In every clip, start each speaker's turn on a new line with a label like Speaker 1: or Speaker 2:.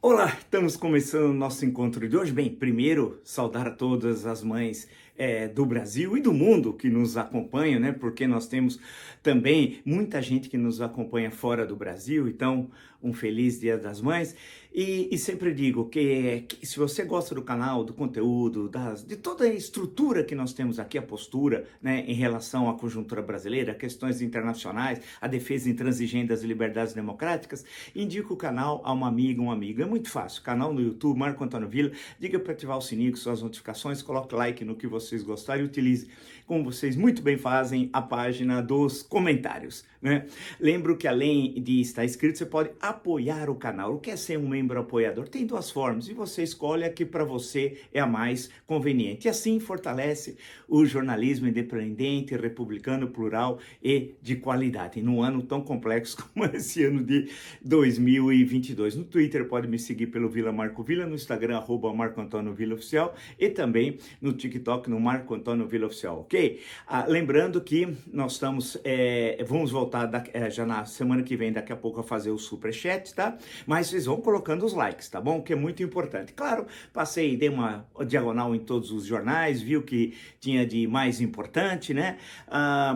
Speaker 1: Olá, estamos começando o nosso encontro de hoje. Bem, primeiro, saudar a todas as mães do Brasil e do mundo que nos acompanham, né? Porque nós temos também muita gente que nos acompanha fora do Brasil, então um feliz Dia das Mães. E sempre digo que se você gosta do canal, do conteúdo, de toda a estrutura que nós temos aqui, a postura, né, em relação à conjuntura brasileira, questões internacionais, a defesa intransigente das liberdades democráticas, indica o canal a uma amiga, um amigo. É muito fácil, canal no YouTube, Marco Antônio Villa, diga para ativar o sininho com suas notificações, coloque like no que vocês gostarem e utilize, como vocês muito bem fazem, a página dos comentários, né? Lembro que além de estar inscrito, você pode apoiar o canal. O que é ser um membro apoiador? Tem duas formas e você escolhe a que para você é a mais conveniente. E assim fortalece o jornalismo independente, republicano, plural e de qualidade. Num ano tão complexo como esse ano de 2022. No Twitter pode me seguir pelo Vila Marco Villa, no Instagram Marco Antônio Villa Oficial e também no TikTok no Marco Antônio Villa Oficial, ok? Lembrando que nós vamos voltar já na semana que vem, daqui a pouco, a fazer o superchat, tá? Mas vocês vão colocando os likes, tá bom? Que é muito importante. Claro, dei uma diagonal em todos os jornais, viu que tinha de mais importante, né?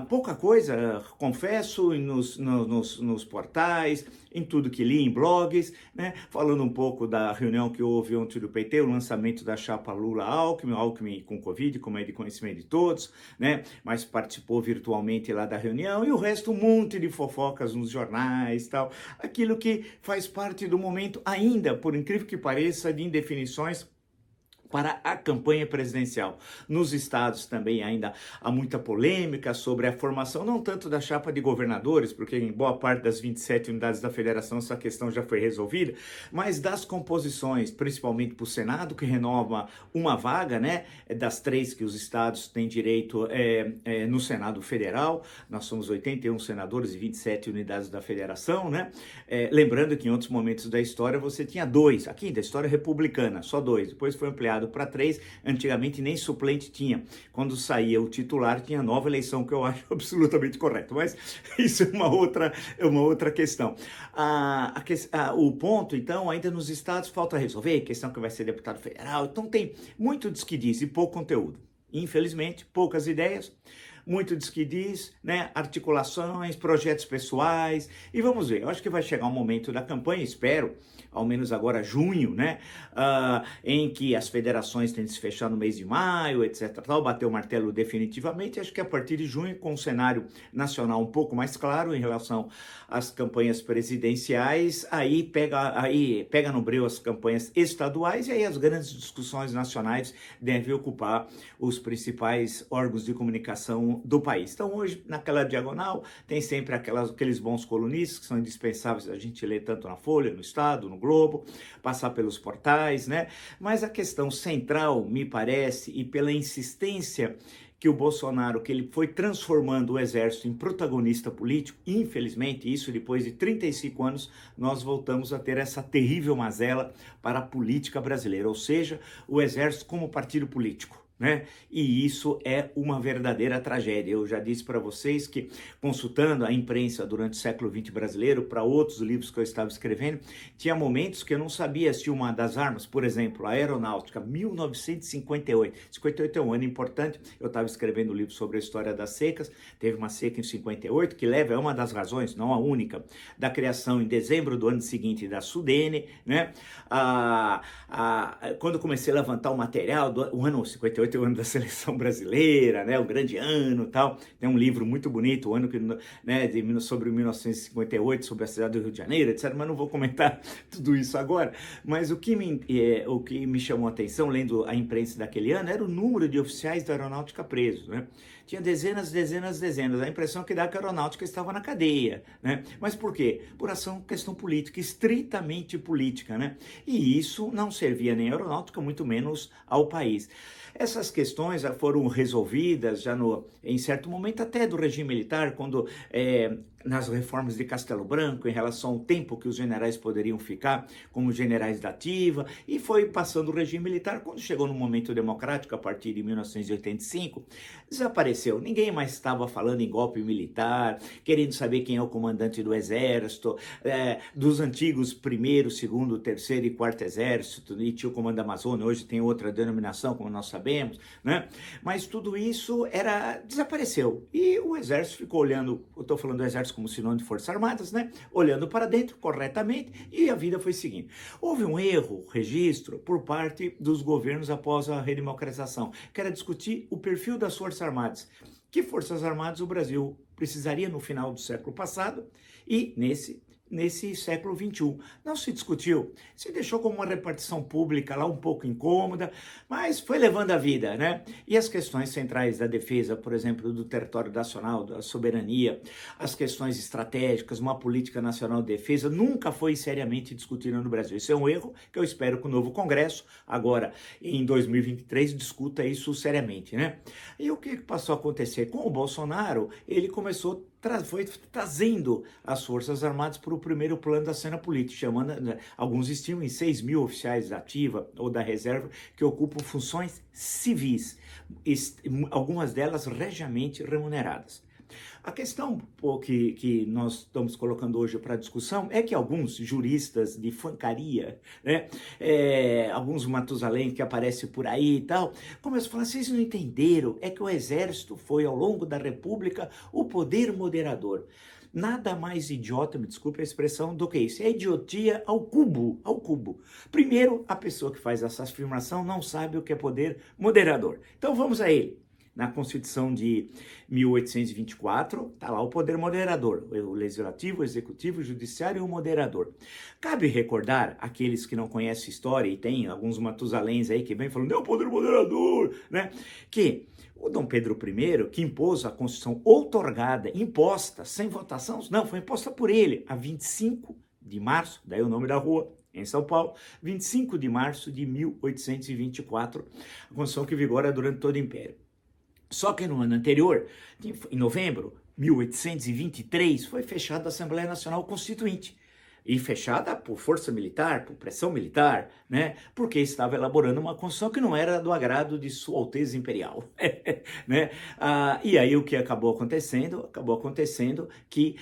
Speaker 1: Pouca coisa, confesso, nos portais, em tudo que li, em blogs, né? Falando um pouco da reunião que houve ontem do PT, o lançamento da chapa Lula-Alckmin com Covid, como é de conhecimento de todos, né? Mas participou virtualmente lá da reunião, e o resto, um monte de fofocas nos jornais, tal. Aquilo que faz parte do momento ainda, por incrível que pareça, de indefinições para a campanha presidencial. Nos estados também ainda há muita polêmica sobre a formação, não tanto da chapa de governadores, porque em boa parte das 27 unidades da federação essa questão já foi resolvida, mas das composições, principalmente para o Senado, que renova uma vaga, né, das 3 que os estados têm direito no Senado Federal. Nós somos 81 senadores e 27 unidades da federação, né? Lembrando que em outros momentos da história você tinha 2, aqui da história republicana, só 2, depois foi ampliado para 3, antigamente nem suplente tinha. Quando saía o titular, tinha nova eleição, que eu acho absolutamente correto, mas isso é uma outra questão. O ponto, então, ainda nos estados falta resolver, questão que vai ser deputado federal, então tem muito diz que diz e pouco conteúdo. Infelizmente, poucas ideias, muito diz que diz, né? Articulações, projetos pessoais, e vamos ver. Eu acho que vai chegar um momento da campanha, espero, ao menos agora junho, né? Em que as federações têm de se fechar no mês de maio, etc. Tal, bater o martelo definitivamente. Acho que a partir de junho, com um cenário nacional um pouco mais claro em relação às campanhas presidenciais, aí pega no breu as campanhas estaduais, e aí as grandes discussões nacionais devem ocupar os principais órgãos de comunicação do país. Então hoje, naquela diagonal, tem sempre aqueles bons colunistas que são indispensáveis a gente ler tanto na Folha, no Estado, no Globo, passar pelos portais, né? Mas a questão central, me parece, e pela insistência que o Bolsonaro, que ele foi transformando o exército em protagonista político, infelizmente, isso depois de 35 anos, nós voltamos a ter essa terrível mazela para a política brasileira, ou seja, o exército como partido político, né? E isso é uma verdadeira tragédia. Eu já disse para vocês que, consultando a imprensa durante o século XX brasileiro, para outros livros que eu estava escrevendo, tinha momentos que eu não sabia se uma das armas, por exemplo, a aeronáutica, 1958, 58 é um ano importante, eu estava escrevendo um livro sobre a história das secas, teve uma seca em 58, que é uma das razões, não a única, da criação em dezembro do ano seguinte da Sudene, né? Quando comecei a levantar o material, o ano 58 é o ano da seleção brasileira, né? O grande ano e tal. Tem um livro muito bonito, o ano que, né, sobre 1958, sobre a cidade do Rio de Janeiro, etc. Mas não vou comentar tudo isso agora. Mas o que me chamou a atenção, lendo a imprensa daquele ano, era o número de oficiais da aeronáutica presos, né? Tinha dezenas. A impressão que dá que a aeronáutica estava na cadeia, né? Mas por quê? Por questão política, estritamente política, né? E isso não servia nem à aeronáutica, muito menos ao país. Essas questões já foram resolvidas em certo momento até do regime militar, quando nas reformas de Castelo Branco, em relação ao tempo que os generais poderiam ficar como generais da ativa, e foi passando o regime militar. Quando chegou no momento democrático, a partir de 1985, desapareceu. Ninguém mais estava falando em golpe militar, querendo saber quem é o comandante do exército, dos antigos primeiro, segundo, terceiro e quarto exército, e tinha o comando da Amazônia, hoje tem outra denominação, como nós sabemos, né? Mas tudo isso desapareceu. E o exército ficou olhando, eu estou falando do exército como sinônimo de Forças Armadas, né? Olhando para dentro corretamente, e a vida foi seguindo. Houve um erro, registro, por parte dos governos após a redemocratização, que era discutir o perfil das Forças Armadas. Que Forças Armadas o Brasil precisaria no final do século passado e nesse século XXI. Não se discutiu, se deixou como uma repartição pública lá um pouco incômoda, mas foi levando a vida, né? E as questões centrais da defesa, por exemplo, do território nacional, da soberania, as questões estratégicas, uma política nacional de defesa, nunca foi seriamente discutida no Brasil. Isso é um erro que eu espero que o novo Congresso, agora em 2023, discuta isso seriamente, né? E o que passou a acontecer? Com o Bolsonaro, ele foi trazendo as Forças Armadas para o primeiro plano da cena política, chamando, alguns estimam em 6 mil oficiais da ativa ou da reserva que ocupam funções civis, algumas delas regiamente remuneradas. A questão que nós estamos colocando hoje para discussão é que alguns juristas de fancaria, né, alguns Matusalém que aparecem por aí e tal, começam a falar, vocês não entenderam, é que o exército foi ao longo da República o poder moderador. Nada mais idiota, me desculpe a expressão, do que isso. É idiotia ao cubo, ao cubo. Primeiro, a pessoa que faz essa afirmação não sabe o que é poder moderador. Então vamos a ele. Na Constituição de 1824, está lá o poder moderador, o legislativo, o executivo, o judiciário e o moderador. Cabe recordar, aqueles que não conhecem história, e tem alguns matusaléns aí que vêm falando, é o poder moderador, né? Que o Dom Pedro I, que impôs a Constituição outorgada, imposta, sem votação, não, foi imposta por ele, a 25 de março, daí o nome da rua, em São Paulo, 25 de março de 1824, a Constituição que vigora durante todo o Império. Só que no ano anterior, em novembro de 1823, foi fechada a Assembleia Nacional Constituinte. E fechada por força militar, por pressão militar, né? Porque estava elaborando uma Constituição que não era do agrado de Sua Alteza Imperial, né? E aí o que acabou acontecendo? Acabou acontecendo que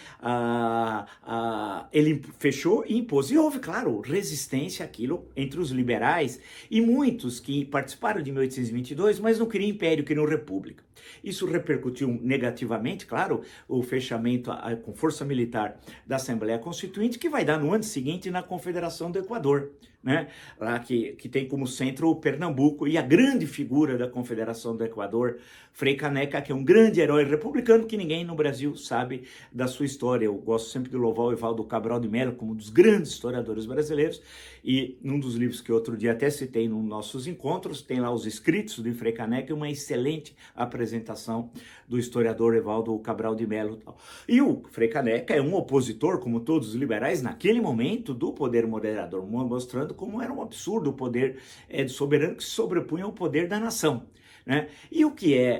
Speaker 1: ele fechou e impôs. E houve, claro, resistência àquilo entre os liberais e muitos que participaram de 1822, mas não queriam império, queriam república. Isso repercutiu negativamente, claro, o fechamento com força militar da Assembleia Constituinte, que vai dar no ano seguinte na Confederação do Equador, né? Lá que tem como centro o Pernambuco, e a grande figura da Confederação do Equador, Frei Caneca, que é um grande herói republicano que ninguém no Brasil sabe da sua história. Eu gosto sempre de louvar o Evaldo Cabral de Melo como um dos grandes historiadores brasileiros, e num dos livros que outro dia até citei nos nossos encontros, tem lá os escritos do Frei Caneca e uma excelente apresentação do historiador Evaldo Cabral de Melo. E o Frei Caneca é um opositor, como todos os liberais, naquele momento, do poder moderador, mostrando como era um absurdo o poder do soberano que se sobrepunha ao poder da nação, né? E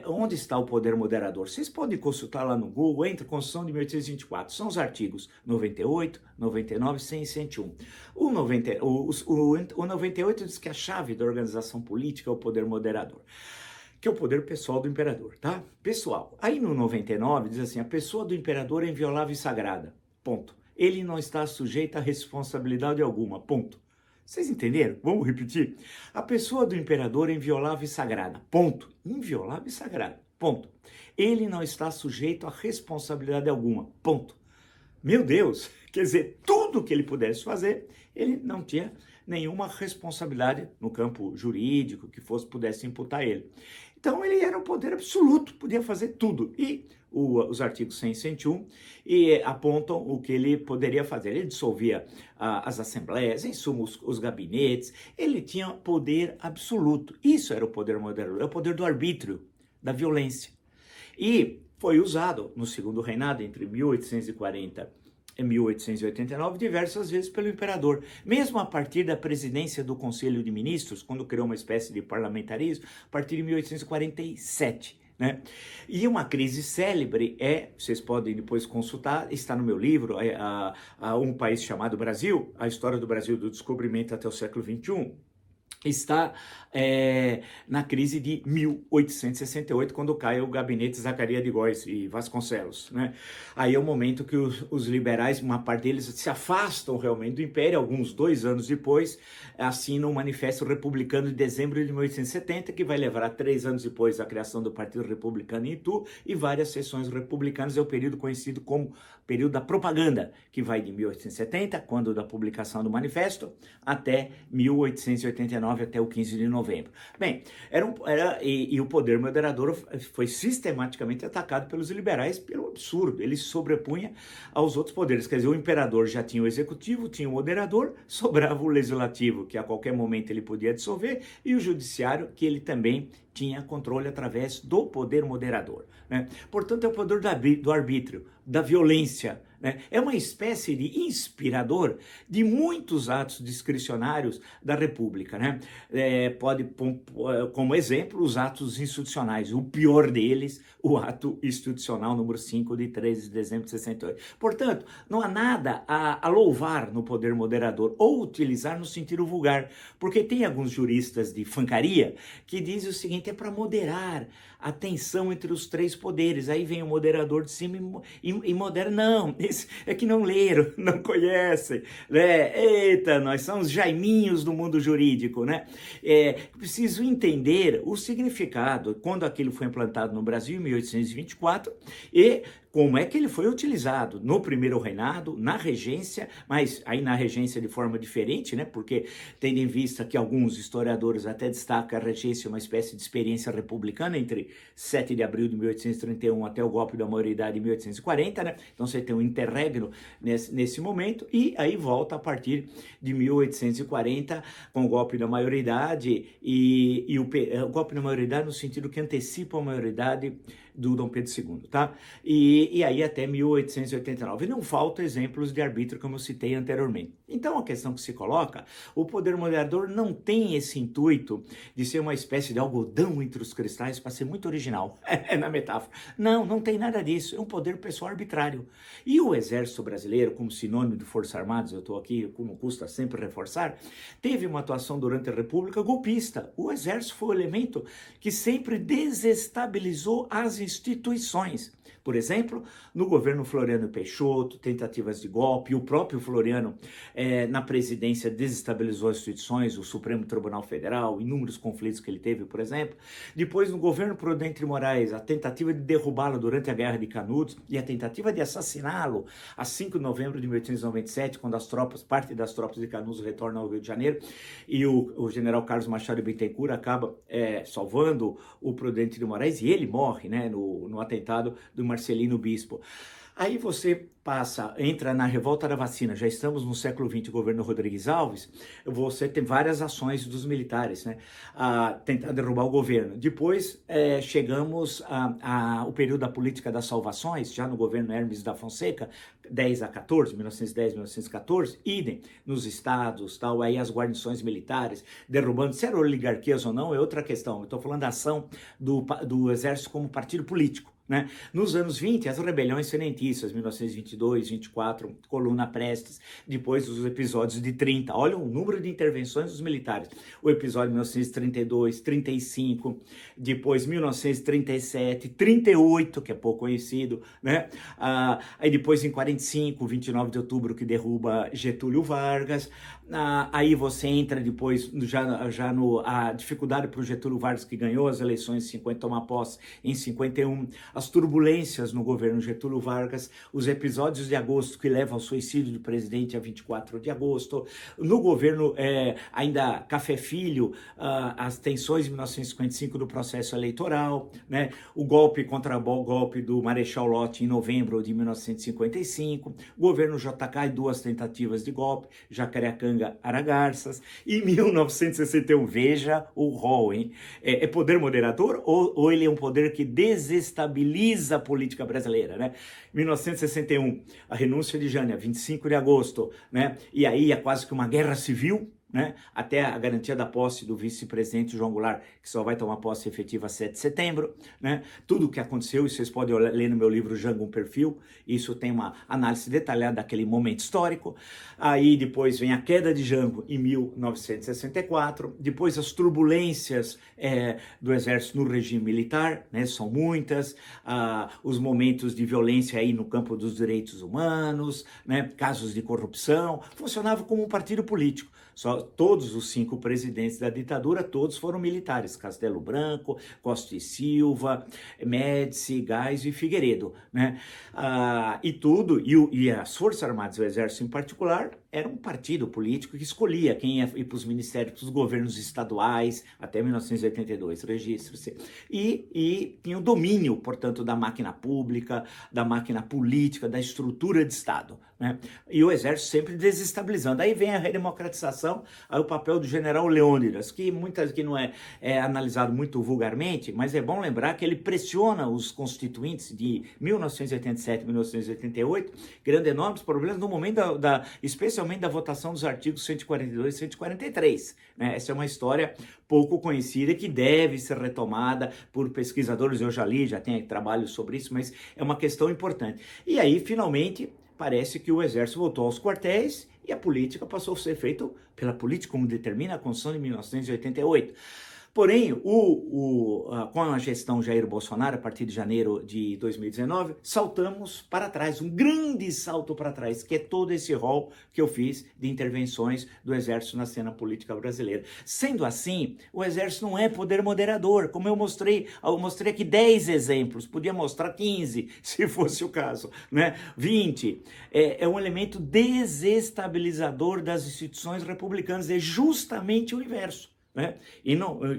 Speaker 1: onde está o poder moderador? Vocês podem consultar lá no Google, entre Constituição de 1824, são os artigos 98, 99, 100 e 101. O 98 diz que a chave da organização política é o poder moderador, que é o poder pessoal do imperador, tá? Pessoal. Aí no 99 diz assim, a pessoa do imperador é inviolável e sagrada, ponto. Ele não está sujeito a responsabilidade alguma, ponto. Vocês entenderam? Vamos repetir? A pessoa do imperador é inviolável e sagrada, ponto. Inviolável e sagrada, ponto. Ele não está sujeito a responsabilidade alguma, ponto. Meu Deus, quer dizer, tudo que ele pudesse fazer, ele não tinha nenhuma responsabilidade no campo jurídico que pudesse imputar ele. Então ele era o poder absoluto, podia fazer tudo. E os artigos 100 e 101 apontam o que ele poderia fazer. Ele dissolvia as assembleias, em suma os gabinetes, ele tinha poder absoluto. Isso era o poder moderador, é o poder do arbítrio, da violência. E foi usado no segundo reinado, entre 1840 e 1889, diversas vezes pelo imperador. Mesmo a partir da presidência do Conselho de Ministros, quando criou uma espécie de parlamentarismo, a partir de 1847. né? E uma crise célebre vocês podem depois consultar, está no meu livro, Um País Chamado Brasil, a história do Brasil do descobrimento até o século XXI, está na crise de 1868, quando cai o gabinete Zacarias de Góes e Vasconcelos, né? Aí é o momento que os liberais, uma parte deles, se afastam realmente do Império. Alguns 2 anos depois, assinam o Manifesto Republicano de dezembro de 1870, que vai levar a 3 anos depois a criação do Partido Republicano em Itu e várias seções republicanas. É o período conhecido como período da propaganda, que vai de 1870, quando da publicação do Manifesto, até 1889, até o 15 de novembro. Bem, e o poder moderador foi sistematicamente atacado pelos liberais pelo absurdo. Ele se sobrepunha aos outros poderes. Quer dizer, o imperador já tinha o executivo, tinha o moderador, sobrava o legislativo, que a qualquer momento ele podia dissolver, e o judiciário, que ele também tinha controle através do poder moderador, né? Portanto, é o poder do arbítrio, da violência, né? É uma espécie de inspirador de muitos atos discricionários da República, né? Pode, como exemplo, os atos institucionais. O pior deles, o ato institucional número 5 de 13 de dezembro de 68. Portanto, não há nada a louvar no poder moderador ou utilizar no sentido vulgar, porque tem alguns juristas de fancaria que dizem o seguinte: é para moderar a tensão entre os 3 poderes. Aí vem o moderador de cima e modera. Não, é que não leram, não conhecem, né? Eita, nós somos jaiminhos do mundo jurídico, né? Preciso entender o significado, quando aquilo foi implantado no Brasil, em 1824, e como é que ele foi utilizado no primeiro reinado, na regência, mas aí na regência de forma diferente, né? Porque tendo em vista que alguns historiadores até destacam a regência uma espécie de experiência republicana entre 7 de abril de 1831 até o golpe da maioridade em 1840, né? Então você tem um interregno nesse momento, e aí volta a partir de 1840 com o golpe da maioridade e o golpe da maioridade no sentido que antecipa a maioridade do Dom Pedro II, tá? E aí até 1889. E não faltam exemplos de arbítrio, como eu citei anteriormente. Então a questão que se coloca, o poder moderador não tem esse intuito de ser uma espécie de algodão entre os cristais, para ser muito original, na metáfora. Não tem nada disso. É um poder pessoal arbitrário. E o Exército Brasileiro, como sinônimo de Forças Armadas, eu estou aqui, como custa sempre reforçar, teve uma atuação durante a República golpista. O Exército foi o elemento que sempre desestabilizou as instituições. Por exemplo, no governo Floriano Peixoto, tentativas de golpe, o próprio Floriano na presidência desestabilizou as instituições, o Supremo Tribunal Federal, inúmeros conflitos que ele teve, por exemplo. Depois, no governo Prudente de Moraes, a tentativa de derrubá-lo durante a Guerra de Canudos e a tentativa de assassiná-lo a 5 de novembro de 1897, quando parte das tropas de Canudos retornam ao Rio de Janeiro, e o general Carlos Machado de Bittencourt acaba salvando o Prudente de Moraes, e ele morre, né, no atentado do Marcelino Bispo. Aí você entra na revolta da vacina, já estamos no século XX, governo Rodrigues Alves, você tem várias ações dos militares, né, a tentar derrubar o governo. Depois chegamos ao período da política das salvações, já no governo Hermes da Fonseca, 10 a 14, 1910, 1914, idem nos estados, tal, aí as guarnições militares derrubando, se eram oligarquias ou não é outra questão. Eu estou falando da ação do exército como partido político, né? Nos anos 20, as rebeliões sedentistas, 1922, 24, Coluna Prestes, depois os episódios de 30, olha o número de intervenções dos militares, o episódio de 1932, 35, depois 1937, 38, que é pouco conhecido, né? Aí depois em 45, 29 de outubro, que derruba Getúlio Vargas, aí você entra depois a dificuldade para o Getúlio Vargas, que ganhou as eleições em 50, toma posse em 51, as turbulências no governo Getúlio Vargas, os episódios de agosto que levam ao suicídio do presidente a 24 de agosto, no governo ainda Café Filho, as tensões de 1955 do processo eleitoral, né? O golpe contra o golpe do Marechal Lott em novembro de 1955, governo JK e 2 tentativas de golpe, Jacareacanga, Aragarças, e 1961, veja o rol, hein? É poder moderador ou ele é um poder que desestabiliza a política brasileira, né? 1961, a renúncia de Jânio, 25 de agosto, né? E aí é quase que uma guerra civil, né, até a garantia da posse do vice-presidente João Goulart, que só vai tomar posse efetiva 7 de setembro, né, tudo o que aconteceu, e vocês podem ler no meu livro Jango um Perfil, isso tem uma análise detalhada daquele momento histórico. Aí depois vem a queda de Jango em 1964, depois as turbulências do exército no regime militar, né, são muitas, os momentos de violência aí no campo dos direitos humanos, né, casos de corrupção, funcionava como um partido político. Só todos os 5 presidentes da ditadura, todos foram militares, Castelo Branco, Costa e Silva, Médici, Geisel e Figueiredo, né? E as Forças Armadas, o Exército em particular, era um partido político que escolhia quem ia ir para os ministérios, para os governos estaduais, até 1982, registre-se. E tinha o domínio, portanto, da máquina pública, da máquina política, da estrutura de Estado, né? E o Exército sempre desestabilizando. Aí vem a redemocratização, aí o papel do general Leônidas, que não é analisado muito vulgarmente, mas é bom lembrar que ele pressiona os constituintes de 1987 e 1988, criando enormes problemas no momento especialmente da votação dos artigos 142 e 143. Né? Essa é uma história pouco conhecida que deve ser retomada por pesquisadores. Eu já li, já tenho trabalho sobre isso, mas é uma questão importante. E aí, finalmente, parece que o Exército voltou aos quartéis e a política passou a ser feita pela política, como determina a Constituição de 1988. Porém, com a gestão Jair Bolsonaro, a partir de janeiro de 2019, saltamos para trás, um grande salto para trás, que é todo esse rol que eu fiz de intervenções do Exército na cena política brasileira. Sendo assim, o Exército não é poder moderador, como eu mostrei aqui 10 exemplos, podia mostrar 15, se fosse o caso, né? 20. É um elemento desestabilizador das instituições republicanas, é justamente o inverso. Né? E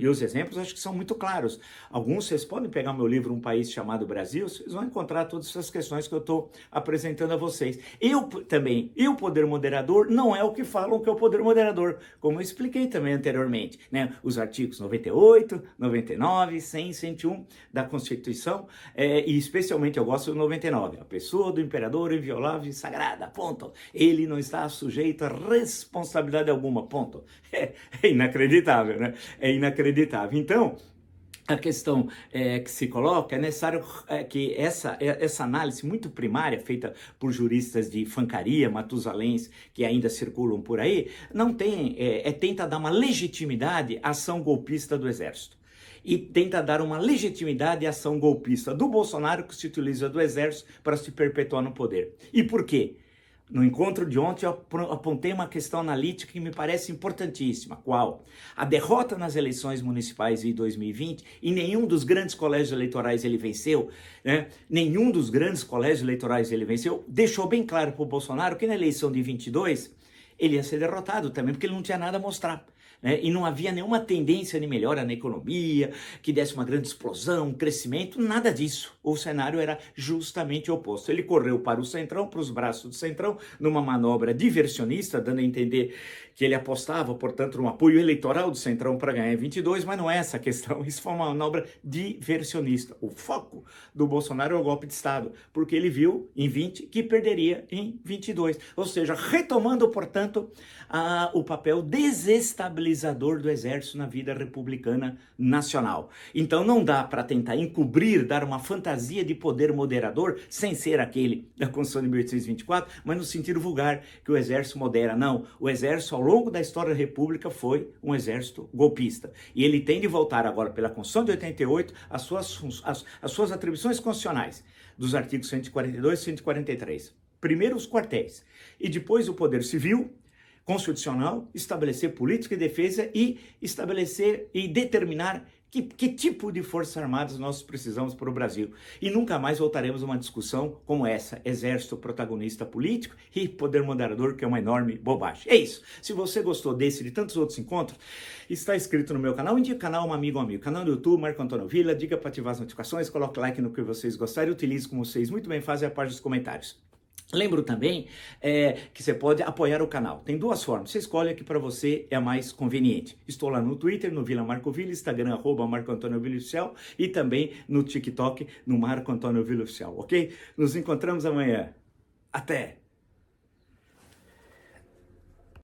Speaker 1: os exemplos acho que são muito claros. Alguns, vocês podem pegar meu livro Um País Chamado Brasil, vocês vão encontrar todas essas questões que eu estou apresentando a vocês. E o poder moderador não é o que falam que é o poder moderador, como eu expliquei também anteriormente, né? Os artigos 98, 99, 100, 101 da Constituição, e especialmente eu gosto do 99, a pessoa do imperador inviolável e sagrada, ponto. Ele não está sujeito a responsabilidade alguma, ponto. É inacreditável. Né? É inacreditável. Então, a questão que se coloca é necessário que essa análise muito primária, feita por juristas de fancaria, matusaléns, que ainda circulam por aí, tenta dar uma legitimidade à ação golpista do Exército. E tenta dar uma legitimidade à ação golpista do Bolsonaro, que se utiliza do Exército para se perpetuar no poder. E por quê? No encontro de ontem, eu apontei uma questão analítica que me parece importantíssima. Qual? A derrota nas eleições municipais de 2020, e nenhum dos grandes colégios eleitorais ele venceu, né? Nenhum dos grandes colégios eleitorais ele venceu, deixou bem claro para o Bolsonaro que na eleição de 22 ele ia ser derrotado também, porque ele não tinha nada a mostrar. E não havia nenhuma tendência de melhora na economia, que desse uma grande explosão, um crescimento, nada disso. O cenário era justamente o oposto. Ele correu para o Centrão, para os braços do Centrão, numa manobra diversionista, dando a entender que ele apostava, portanto, no apoio eleitoral do Centrão para ganhar em 22, mas não é essa a questão. Isso foi uma manobra diversionista. O foco do Bolsonaro é o golpe de Estado, porque ele viu em 20 que perderia em 22. Ou seja, retomando, portanto, o papel desestabilizador do Exército na vida republicana nacional. Então não dá para tentar encobrir, dar uma fantasia de poder moderador, sem ser aquele da Constituição de 1824, mas no sentido vulgar, que o Exército modera. Não, o Exército, ao longo da história da República, foi um exército golpista. E ele tem de voltar agora, pela Constituição de 88, as suas atribuições constitucionais, dos artigos 142 e 143. Primeiro os quartéis, e depois o poder civil, constitucional, estabelecer política de defesa e estabelecer e determinar que tipo de forças armadas nós precisamos para o Brasil. E nunca mais voltaremos a uma discussão como essa, exército protagonista político e poder moderador, que é uma enorme bobagem. É isso. Se você gostou desse e de tantos outros encontros, está inscrito no meu canal, indique o canal um amigo, canal do YouTube, Marco Antônio Villa, diga para ativar as notificações, coloque like no que vocês gostarem e utilize como vocês muito bem fazem a parte dos comentários. Lembro também que você pode apoiar o canal. Tem duas formas. Você escolhe a que para você é a mais conveniente. Estou lá no Twitter, no Vila Marco Villa, Instagram, @Marco Antônio Villa Oficial, e também no TikTok, no Marco Antônio Villa Oficial, ok? Nos encontramos amanhã. Até!